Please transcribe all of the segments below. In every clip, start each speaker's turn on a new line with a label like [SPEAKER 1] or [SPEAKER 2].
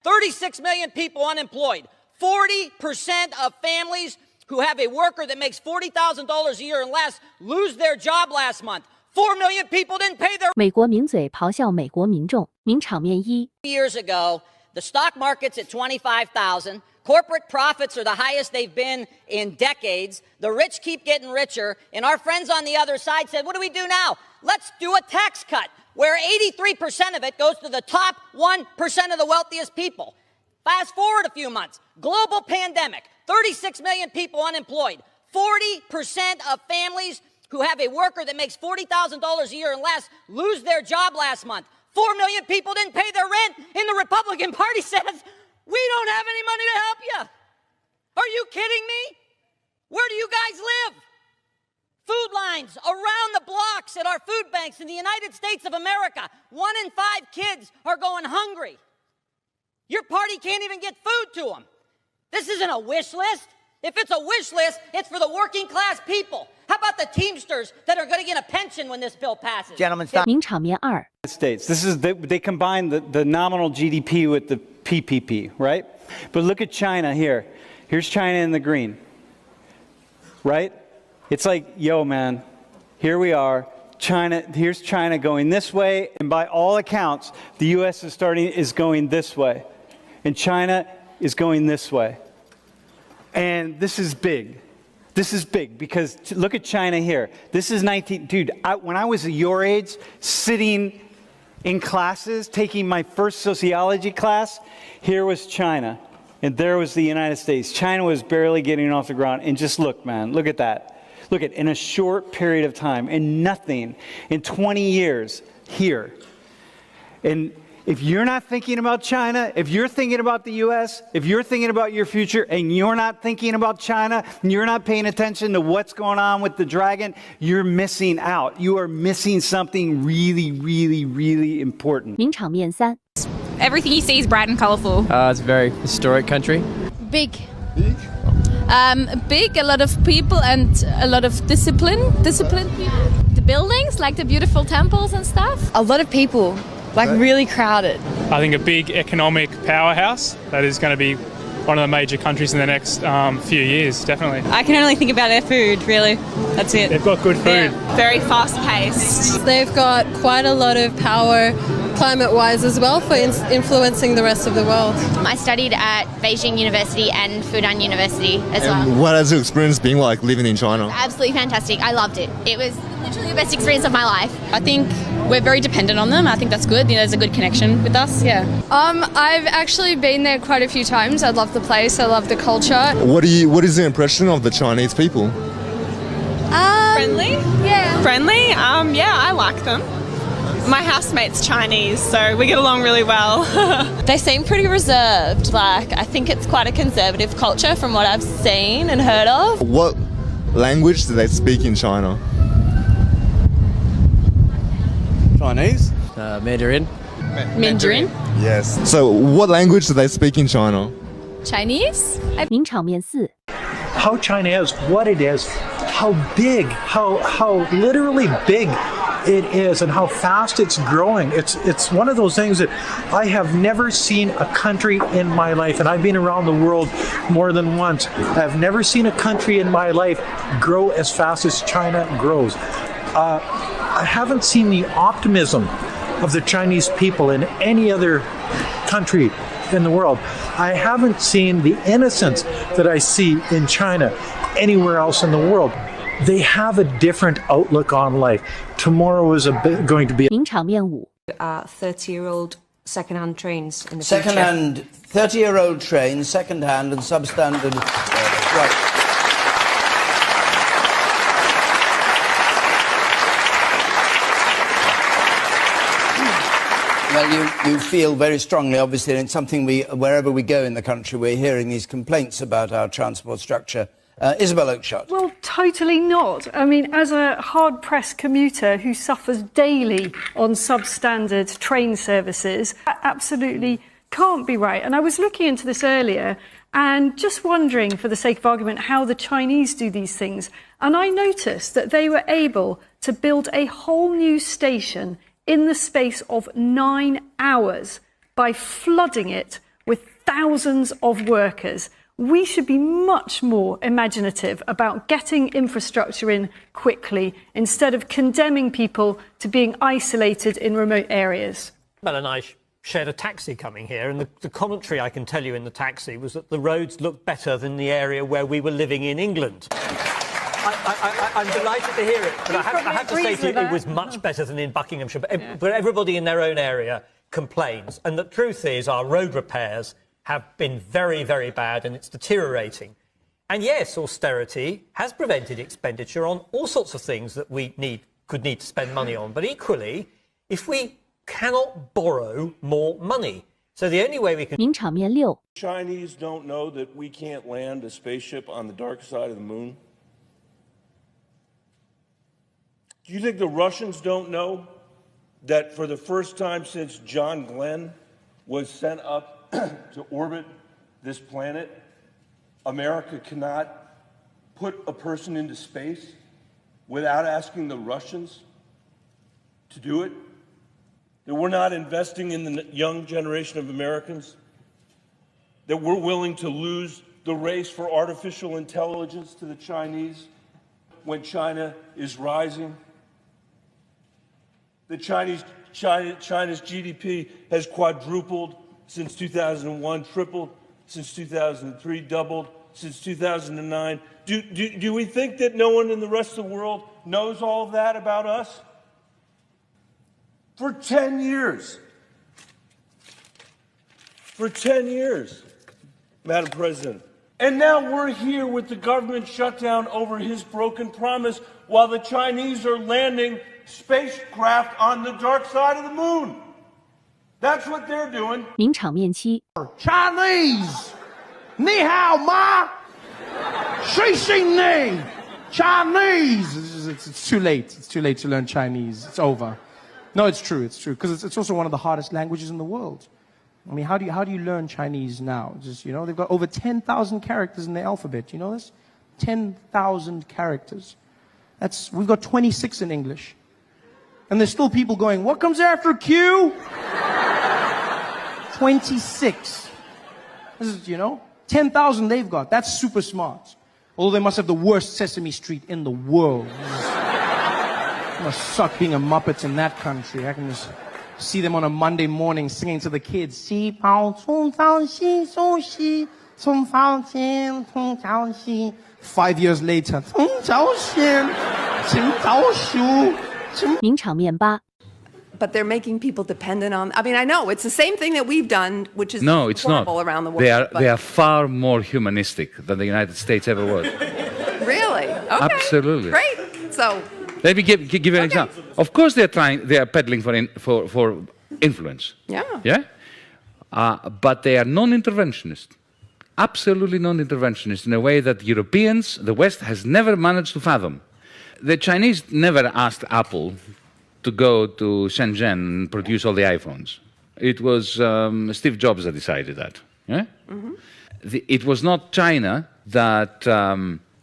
[SPEAKER 1] 36 million people unemployed. 40% of families who have a worker that makes $40,000 a year and less lose their job last month. 4 million people didn't pay their...
[SPEAKER 2] 美国名嘴咆哮美国民众，名场面一。
[SPEAKER 1] Years ago, the stock market's at 25,000. Corporate profits are the highest they've been in decades. The rich keep getting richer. And our friends on the other side said, what do we do now? Let's do a tax cut where 83% of it goes to the top 1% of the wealthiest people. Fast forward a few months. Global pandemic. 36 million people unemployed. 40% of families who have a worker that makes $40,000 a year and less lose their job last month. 4 million people didn't pay their rent, and the Republican Party says, we don't have any money to help you. Are you kidding me? Where do you guys live? Food lines around the blocks at our food banks in the United States of America. 1 in 5 kids are going hungry. Your party can't even get food to them. This isn't a wish list. If it's a wish list, it's for the working class people. How about the Teamsters that are going to get a pension when this bill passes?
[SPEAKER 3] Gentlemen, stop.
[SPEAKER 2] 名场面二。
[SPEAKER 4] States. This is they combine the nominal GDP with the PPP, right? But look at China here. Here's China in the green, right? It's like, yo, man, here we are. China. Here's China going this way, and by all accounts, the U.S. is going this way, and China is going this way. And this is big. This is big because look at China here. This is 19, dude, when I was your age, sitting in classes, taking my first sociology class, here was China, and there was the United States. China was barely getting off the ground, and just look, man, look at that. Look at, in a short period of time, and nothing, in 20 years, here. And if you're not thinking about China, if you're thinking about the U.S., if you're thinking about your future, and you're not thinking about China, and you're not paying attention to what's going on with the dragon, you're missing out. You are missing something really, really, really important.
[SPEAKER 2] 名场面三。
[SPEAKER 5] Everything you see is bright and colourful.
[SPEAKER 6] It's a very historic country.
[SPEAKER 5] Big. Big, a lot of people and a lot of disciplined people. The buildings, like the beautiful temples and stuff.
[SPEAKER 7] A lot of people, like really crowded.
[SPEAKER 8] I think a big economic powerhouse that is going to be one of the major countries in the next few years, definitely.
[SPEAKER 7] I can only think about their food, really. That's it.
[SPEAKER 8] They've got good food.
[SPEAKER 5] Yeah. Very fast-paced.
[SPEAKER 9] They've got quite a lot of power climate-wise as well for influencing the rest of the world.
[SPEAKER 10] I studied at Beijing University and Fudan University as well.
[SPEAKER 11] What has your experience been like living in China?
[SPEAKER 10] Absolutely fantastic. I loved it. It was literally the best experience of my life.
[SPEAKER 5] I think we're very dependent on them. I think that's good. You know, there's a good connection with us. Yeah.
[SPEAKER 9] I've actually been there quite a few times. I love the place. I love the culture.
[SPEAKER 11] What is the impression of the Chinese people?
[SPEAKER 5] Friendly?
[SPEAKER 9] Yeah.
[SPEAKER 5] Friendly? Yeah, I like them. My housemate's Chinese, so we get along really well.
[SPEAKER 7] They seem pretty reserved. Like, I think it's quite a conservative culture from what I've seen and heard of.
[SPEAKER 11] What language do they speak in China?
[SPEAKER 6] Chinese. Mandarin.
[SPEAKER 5] Mandarin?
[SPEAKER 11] Yes. So what language do they speak in China?
[SPEAKER 5] Chinese?
[SPEAKER 2] 名场面四。
[SPEAKER 12] How China is, what it is, how big, how literally big it is, and how fast it's growing. It's one of those things that I have never seen a country in my life, and I've been around the world more than once. I've never seen a country in my life grow as fast as China grows. I haven't seen the optimism of the Chinese people in any other country in the world. I haven't seen the innocence that I see in China anywhere else in the world. They have a different outlook on life. Tomorrow is going to be
[SPEAKER 2] 名场面五。
[SPEAKER 13] 30-year-old second-hand trains in the
[SPEAKER 3] second-hand, 30-year-old trains, second-hand and substandard. Right. Well, you feel very strongly, obviously, and it's something wherever we go in the country, we're hearing these complaints about our transport structure. Isabel Oakeshott.
[SPEAKER 14] Well, totally not. I mean, as a hard-pressed commuter who suffers daily on substandard train services, that absolutely can't be right. And I was looking into this earlier and just wondering, for the sake of argument, how the Chinese do these things. And I noticed that they were able to build a whole new station in the space of 9 hours by flooding it with thousands of workers. We should be much more imaginative about getting infrastructure in quickly instead of condemning people to being isolated in remote areas.
[SPEAKER 15] Well, and I shared a taxi coming here, and the commentary I can tell you in the taxi was that the roads looked better than the area where we were living in England. I'm delighted to hear it, but I have to say to you, it was much better than in Buckinghamshire. But everybody in their own area complains, and the truth is our road repairs have been very, very bad, and it's deteriorating. And yes, austerity has prevented expenditure on all sorts of things that we could need to spend money on. But equally, if we cannot borrow more money, so the only way we can...
[SPEAKER 2] 名场面6
[SPEAKER 16] Chinese don't know that we can't land a spaceship on the dark side of the moon? Do you think the Russians don't know that for the first time since John Glenn was sent up to orbit this planet, America cannot put a person into space without asking the Russians to do it? That we're not investing in the young generation of Americans? That we're willing to lose the race for artificial intelligence to the Chinese when China is rising? The China's GDP has quadrupled since 2001, tripled since 2003, doubled since 2009. Do we think that no one in the rest of the world knows all of that about us? For 10 years. For 10 years, Madam President. And now we're here with the government shutdown over his broken promise while the Chinese are landing spacecraft on the dark side of the moon. That's what they're doing.
[SPEAKER 2] 名场面7
[SPEAKER 17] Chinese! Ni hao ma! Shi xing ni! Chinese! It's too late. It's too late to learn Chinese. It's over. No, it's true. It's true. Because it's also one of the hardest languages in the world. I mean, how do you learn Chinese now? Just, you know, they've got over 10,000 characters in the alphabet. You know this? 10,000 characters. We've got 26 in English. And there's still people going, what comes after Q? 26. This is, you know, 10,000 they've got. That's super smart. Although they must have the worst Sesame Street in the world. It must suck being a Muppet in that country. I can just see them on a Monday morning singing to the kids. 西跑冲朝西冲西冲朝前冲朝西 5 years later. 冲朝前冲朝西
[SPEAKER 2] 名场面8
[SPEAKER 18] But they're making people dependent on... I mean, I know, it's the same thing that we've done, which is
[SPEAKER 19] no, it's
[SPEAKER 18] horrible
[SPEAKER 19] not.
[SPEAKER 18] Around the world.
[SPEAKER 19] They are far more humanistic than the United States ever was.
[SPEAKER 18] Really? Okay.
[SPEAKER 19] Absolutely.
[SPEAKER 18] Great. So...
[SPEAKER 19] Let me give you an example. Of course they are peddling for influence.
[SPEAKER 18] Yeah.
[SPEAKER 19] Yeah? But they are non-interventionist. Absolutely non-interventionist in a way that Europeans, the West, has never managed to fathom. The Chinese never asked Apple to go to Shenzhen and produce all the iPhones. It was Steve Jobs that decided that. Yeah? Mm-hmm. It was not China that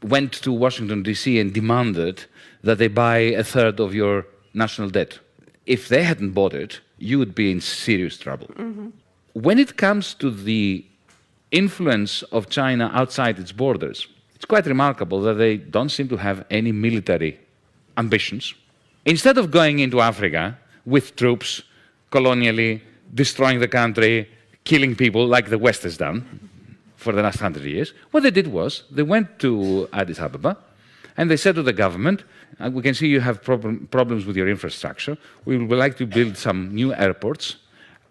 [SPEAKER 19] went to Washington, D.C. and demanded that they buy a third of your national debt. If they hadn't bought it, you would be in serious trouble. Mm-hmm. When it comes to the influence of China outside its borders, it's quite remarkable that they don't seem to have any military ambitions. Instead of going into Africa with troops, colonially, destroying the country, killing people like the West has done for the last 100 years, what they did was they went to Addis Ababa and they said to the government, we can see you have problems with your infrastructure. We would like to build some new airports,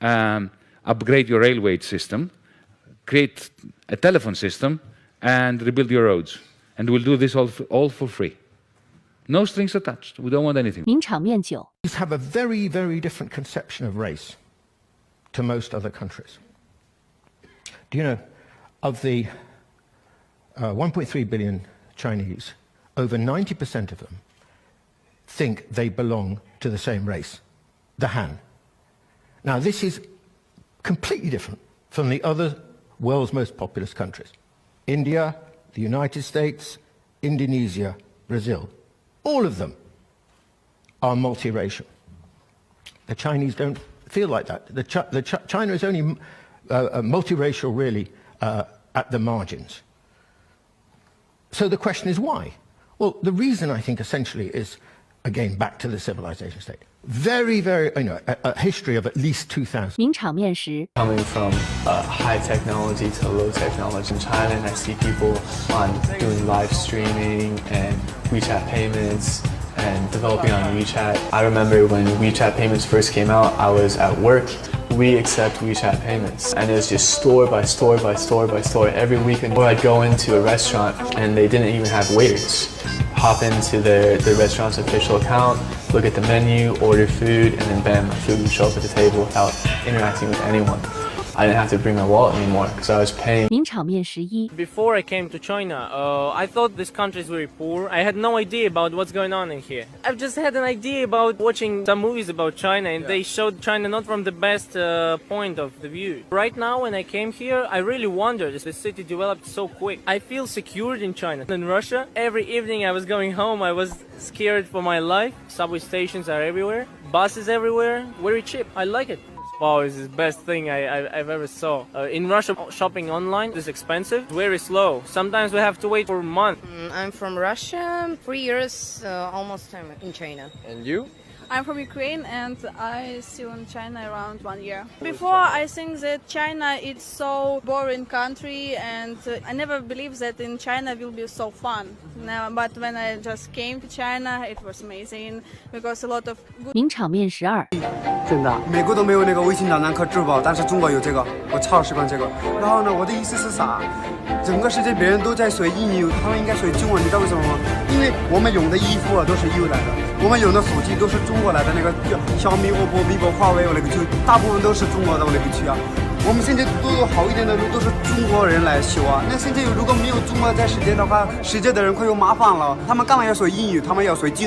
[SPEAKER 19] upgrade your railway system, create a telephone system, and rebuild your roads. And we'll do this all for free. No strings attached. We don't want anything.
[SPEAKER 2] 名场面9
[SPEAKER 17] have a very, very different conception of race to most other countries. Do you know, of the 1.3 billion Chinese, over 90% of them think they belong to the same race, the Han. Now, this is completely different from the other world's most populous countries. India, the United States, Indonesia, Brazil. All of them are multiracial. The Chinese don't feel like that. China is only multiracial really at the margins. So the question is why? Well, the reason I think essentially is, again, back to the civilization state. Very, a history of at least 2,000.
[SPEAKER 2] 名场面时
[SPEAKER 20] Coming from high technology to low technology in China, and I see people doing live streaming and WeChat payments and developing on WeChat. I remember when WeChat payments first came out, I was at work. We accept WeChat payments, and it was just store by store by store by store. Every weekend, I'd go into a restaurant and they didn't even have waiters. Hop into the restaurant's official account, look at the menu, order food, and then bam, my food would show up at the table without interacting with anyone. I didn't have to bring my wallet anymore because I was paying.
[SPEAKER 2] 名场面十一
[SPEAKER 21] Before I came to China, I thought this country is very poor. I had no idea about what's going on in here. I've just had an idea about watching some movies about China, and they showed China not from the best point of the view. Right now, when I came here, I really wondered, the city developed so quick. I feel secured in China. In Russia, every evening I was going home, I was scared for my life. Subway stations are everywhere, buses everywhere, very cheap. I like it. Wow, it's the best thing I've ever saw. In Russia, shopping online is expensive, very slow. Sometimes we have to wait for a month.
[SPEAKER 22] I'm from Russia, 3 years, almost time in China.
[SPEAKER 20] And you?
[SPEAKER 23] I'm from Ukraine and I still in China around 1 year. Before, I think that China is so boring country and I never believed that in China will be so fun. Now, but when I just came to China, it was amazing because a lot of good
[SPEAKER 2] 名场面十二
[SPEAKER 24] 真的，美国都没有那个微信找男客支付宝，但是中国有这个，我超习惯这个。然后呢，我的意思是啥？整个世界别人都在学英语，他们应该学中文，你知道为什么吗？因为我们用的衣服都是EU来的，我们用的手机都是中国来的，那个小米、OPPO、vivo、华为那个就大部分都是中国的那个区啊。我们现在都有好一点的路都是中国人来修啊。那现在如果没有中国在世界的话，世界的人会有麻烦了。他们干嘛要学英语？他们要学经。